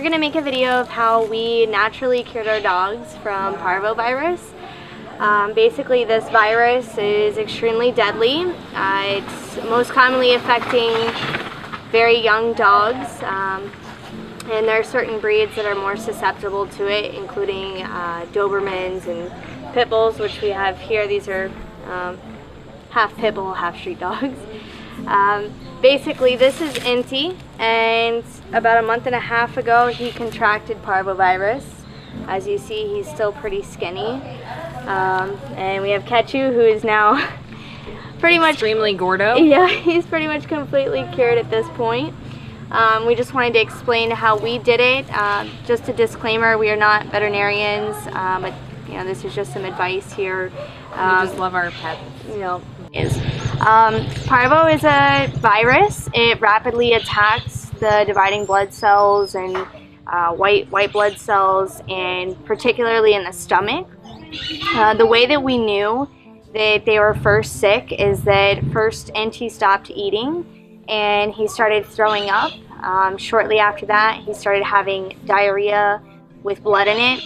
going to make a video of how we naturally cured our dogs from parvovirus. Basically, this virus is extremely deadly. It's most commonly affecting very young dogs, and there are certain breeds that are more susceptible to it, including Dobermans and Pit Bulls, which we have here. These are half Pit Bull, half street dogs. Basically, this is Inti, and about a month and a half ago he contracted parvovirus. As you see, he's still pretty skinny. And we have Ketchu, who is now pretty much extremely gordo. Yeah, he's pretty much completely cured at this point. We just wanted to explain how we did it. Just a disclaimer, we are not veterinarians, but you know, this is just some advice here. We just love our pets. You know, Parvo is a virus. It rapidly attacks the dividing blood cells and white blood cells, and particularly in the stomach. The way that we knew that they were first sick is that first Inti stopped eating and he started throwing up. Shortly after that, he started having diarrhea with blood in it.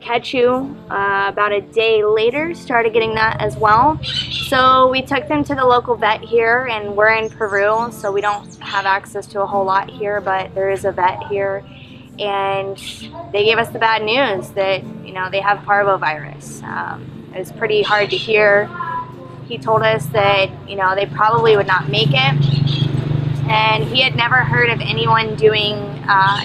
Ketchu, about a day later, started getting that as well. So we took them to the local vet here, and we're in Peru, so we don't have access to a whole lot here, but there is a vet here. And they gave us the bad news that, you know, they have parvovirus. It was pretty hard to hear. He told us that, you know, they probably would not make it. And he had never heard of anyone doing,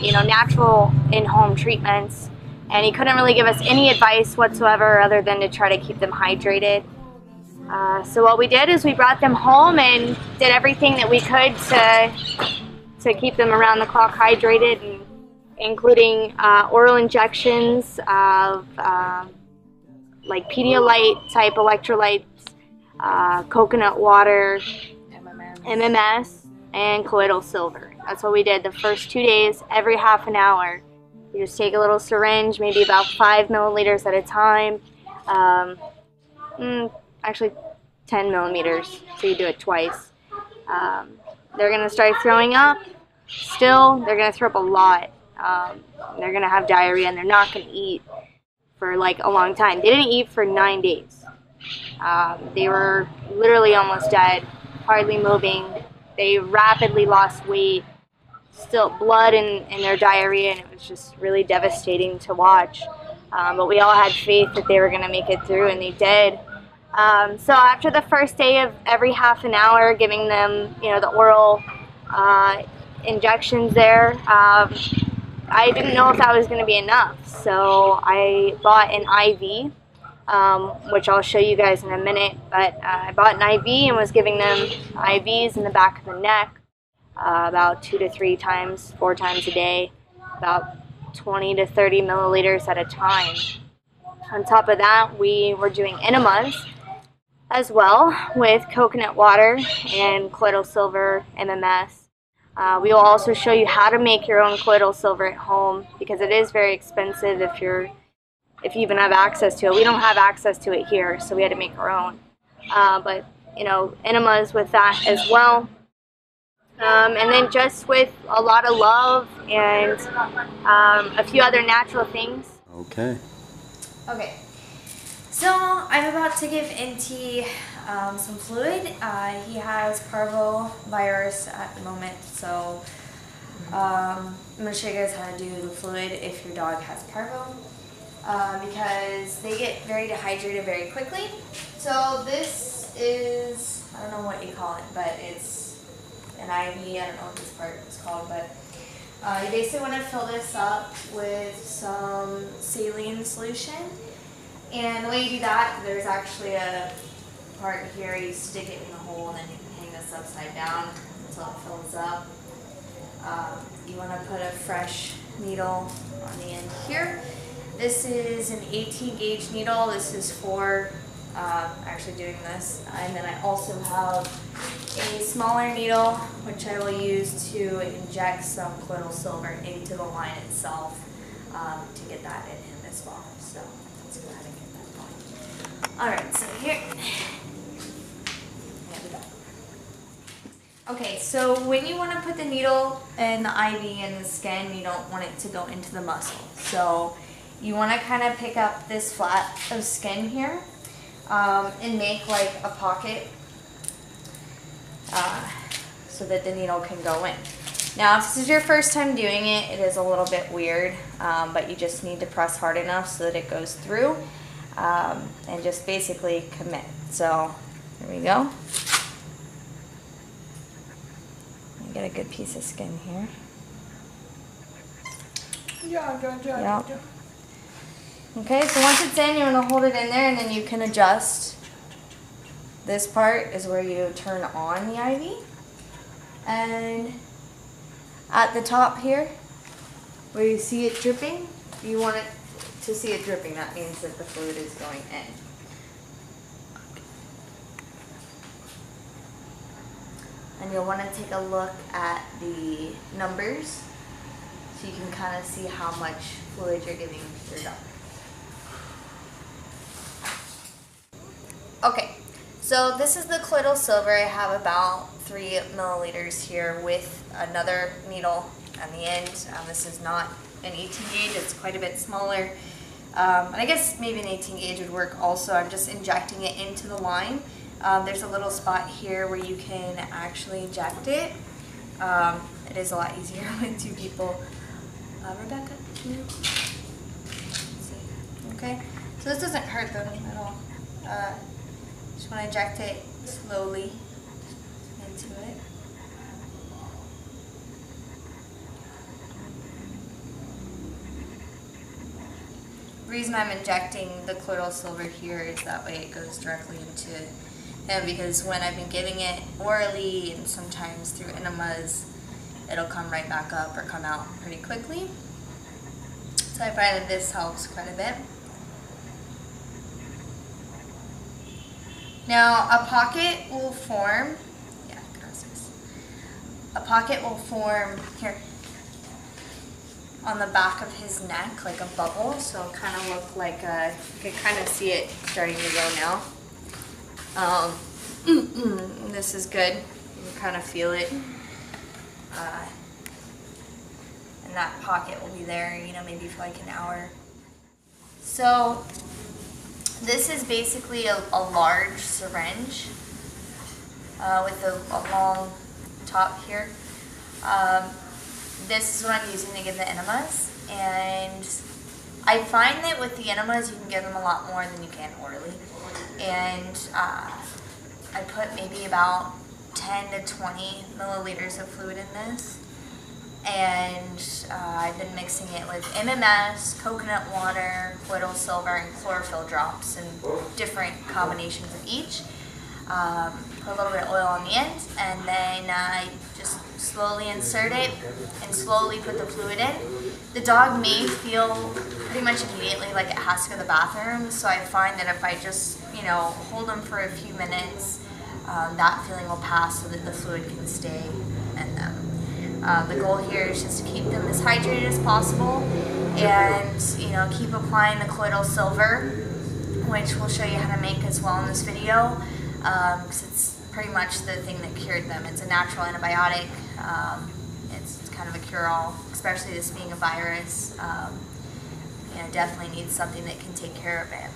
you know, natural in-home treatments. And he couldn't really give us any advice whatsoever other than to try to keep them hydrated. So what we did is we brought them home and did everything that we could to keep them around the clock hydrated, and including oral injections of like Pedialyte type electrolytes, coconut water, MMS, and colloidal silver. That's what we did the first 2 days, every half an hour. You just take a little syringe, maybe about 5 milliliters at a time. Actually 10 millimeters, so you do it twice. They're gonna start throwing up. Still, they're gonna throw up a lot. They're gonna have diarrhea, and they're not gonna eat for like a long time. They didn't eat for 9 days. They were literally almost dead, hardly moving. They rapidly lost weight. Still blood in their diarrhea, and it was just really devastating to watch. But we all had faith that they were going to make it through, and they did. So after the first day of every half an hour giving them, you know, the oral injections there, I didn't know if that was going to be enough. So I bought an IV, which I'll show you guys in a minute. But I bought an IV and was giving them IVs in the back of the neck. About 2 to 3 times, 4 times a day, about 20 to 30 milliliters at a time. On top of that, we were doing enemas as well with coconut water and colloidal silver, MMS. We will also show you how to make your own colloidal silver at home, because it is very expensive if you even have access to it. We don't have access to it here, so we had to make our own. But you know, enemas with that as well. And then just with a lot of love and a few other natural things. Okay. So I'm about to give Inti some fluid. He has parvovirus at the moment, so I'm going to show you guys how to do the fluid if your dog has parvo, because they get very dehydrated very quickly. So this is, I don't know what you call it, but it's an IV, I don't know what this part is called, but you basically want to fill this up with some saline solution. And the way you do that, there's actually a part here, you stick it in the hole and then you can hang this upside down until it fills up. You want to put a fresh needle on the end here. This is an 18 gauge needle. This is for actually doing this. And then I also have a smaller needle, which I will use to inject some colloidal silver into the line itself to get that in him as well. So let's go ahead and get that going. Alright, so here we go. Okay, so when you want to put the needle and the IV in the skin, you don't want it to go into the muscle. So you want to kind of pick up this flat of skin here and make like a pocket so that the needle can go in. Now, if this is your first time doing it, it is a little bit weird, but you just need to press hard enough so that it goes through and just basically commit. So here we go. Get a good piece of skin here. Yeah. Okay, so once it's in, you want to hold it in there and then you can adjust. This part is where you turn on the IV. And at the top here, where you see it dripping, you want it to see it dripping. That means that the fluid is going in. And you'll want to take a look at the numbers so you can kind of see how much fluid you're giving your dog. Okay, so this is the colloidal silver. I have about 3 milliliters here with another needle on the end. This is not an 18 gauge, it's quite a bit smaller. And I guess maybe an 18 gauge would work also. I'm just injecting it into the line. There's a little spot here where you can actually inject it. It is a lot easier with 2 people. Rebecca, can you see? Okay, so this doesn't hurt them at all. Just want to inject it slowly into it. The reason I'm injecting the colloidal silver here is that way it goes directly into him, because when I've been giving it orally and sometimes through enemas, it'll come right back up or come out pretty quickly. So I find that this helps quite a bit. Now a pocket will form, a pocket will form here on the back of his neck, like a bubble, so it'll kind of look like a, you can kind of see it starting to go now. This is good, you can kind of feel it. And that pocket will be there, you know, maybe for like an hour. So this is basically a large syringe with a long top here. This is what I'm using to give the enemas, and I find that with the enemas you can give them a lot more than you can orally. And I put maybe about 10 to 20 milliliters of fluid in this, and I've been mixing it with MMS, coconut water, colloidal silver, and chlorophyll drops, and different combinations of each. Put a little bit of oil on the end, and then just slowly insert it and slowly put the fluid in. The dog may feel pretty much immediately like it has to go to the bathroom, so I find that if I just, you know, hold them for a few minutes, that feeling will pass so that the fluid can stay in them. The goal here is just to keep them as hydrated as possible, and, you know, keep applying the colloidal silver, which we'll show you how to make as well in this video, because it's pretty much the thing that cured them. It's a natural antibiotic. It's kind of a cure-all, especially this being a virus. You know, definitely needs something that can take care of it.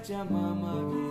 जमामा भी